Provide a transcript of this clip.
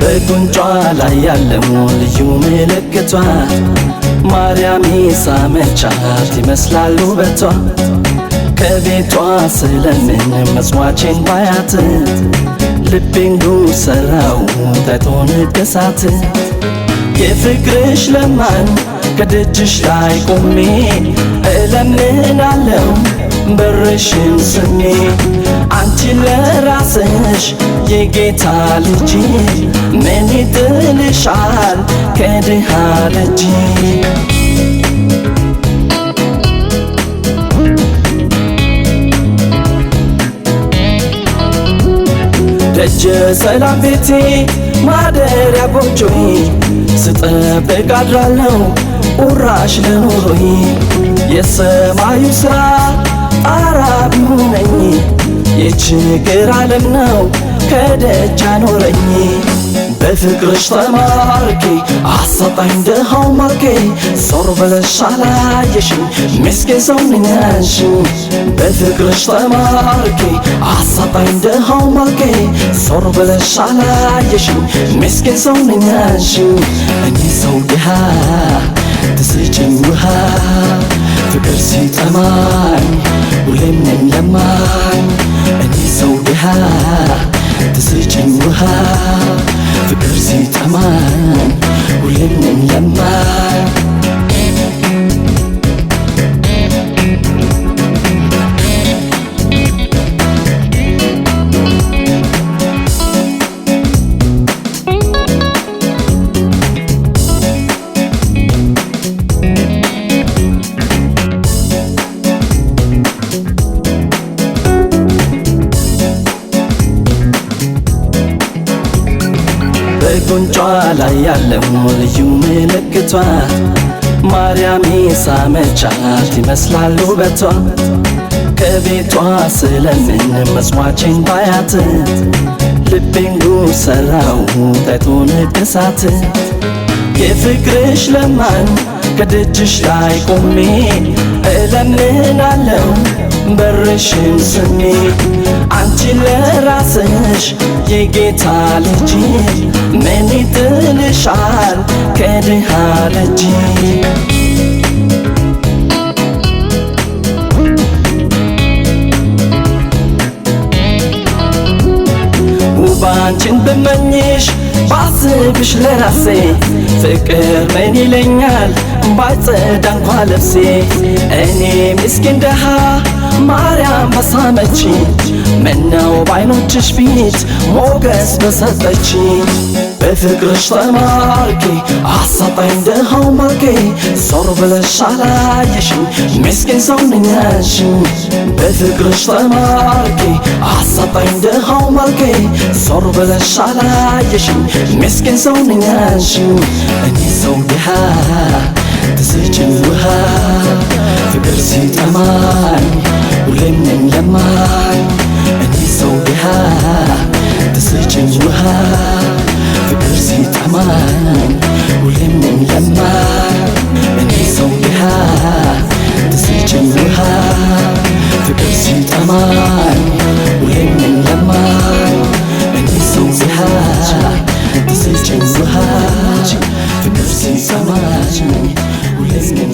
በጉንጯ ላይ ያለው ልዩ ምልክቷ ማርያም የሳመቻት ይመስላል ውበቷ። ከቤቷ ስለምን መጽዋቼን ባያት ልቤን ጉድ ሰራው ታይቶ ንገሳት። የፍቅርሽ ለማኝ ከደጅሽ ላይ ቆሜ እለምናለው በርሽን ስሜ አንቺ ለራስሽ የጌታ ልጅ ምን ይጥልሻል ከድሃ ደጅ። ደጀ ሰላም ቤቴ ማደሪያ ጎጆዬ ስጠብቅ አድራለሁ ቁራሽ ለኑሮዬ። የሰማዩ ስራ ጣራ ቢሆነኝ የችግር ዓለም ነው ከደጅ አኖረኝ። በፍቅርሽ ተማርኬ አሳጣኝ ደሃው ማርኬ ዞር ብለሽ አላየሽኝ ምስኪን ሰው ነኝ ያልሽኝ። በፍቅርሽ ተማርኬ አሳጣኝ ደሃው ማርኬ ዞር ብለሽ አላየሽኝ ምስኪን ሰው ነኝ ያልሽኝ። እኔ ሰው ድሃ ትስጭኝ ውሃ ፍቅር ሲጠማኝ ሁሌም ነኝ ለማኝ። እኔ ሰው ድሃ ትስጭኝ ውሃ ፍቅር ሲጠማኝ ሁሌም ነኝ ለማኝ። በጉንጯ ላይ ያለው ልዩ ምልክቷ ማርያም የሳመቻት ይመስላል ውበቷ። ከቤቷ ስለምን መጽዋቼን ባያት ልቤን ጉድ ሰራው ታይቶ ንገሳት። የፍቅርሽ ለማኝ ከደጅሽ ላይ ቆሜ እለምናለው በርሽን ስሜ አንቺ ለራስሽ የጌታ ልጅ ምን ይጥልሻል ከድሃ ደጅ። ውብ አንቺን ብመኝሽ ባስብሽ ለራሴ ፍቅር ምን ይለኛል ባይጸዳ እንኳ ልብሴ። እኔ ምስኪን ደሃ ማርያም በሳመችኝ ምነው ባይኖችሽ ፊት ሞገስ በሰጠችኝ። በፍቅርሽ ተማርኬ አሳጣኝ ደሃው ማርኬ ዞር ብለሽ አላየሽኝ ምስኪን ሰው ነኝ ያልሽኝ። በፍቅርሽ ተማርኬ አሳጣኝ ደሃው ማርኬ ዞር ብለሽ አላየሽኝ ምስኪን ሰው ነኝ ያልሽኝ። እኔ ሰው ድሃ ትስጭኝ ውሃ ፍቅር ሲጠማኝ ሁሌም ነኝ ለማኝ። እኔ ሰው ድሃ ትስጭኝ ውሃ ፍቅር ሲጠማኝ ሁሌም ነኝ ለማኝ። እኔ ሰው ድሃ ትስጭኝ ውሃ ፍቅር ሲጠማኝ ሁሌም ነኝ ለማኝ። እኔ ሰው ድሃ ትስጭኝ ውሃ ፍቅር ሲጠማኝ ሁሌም ነኝ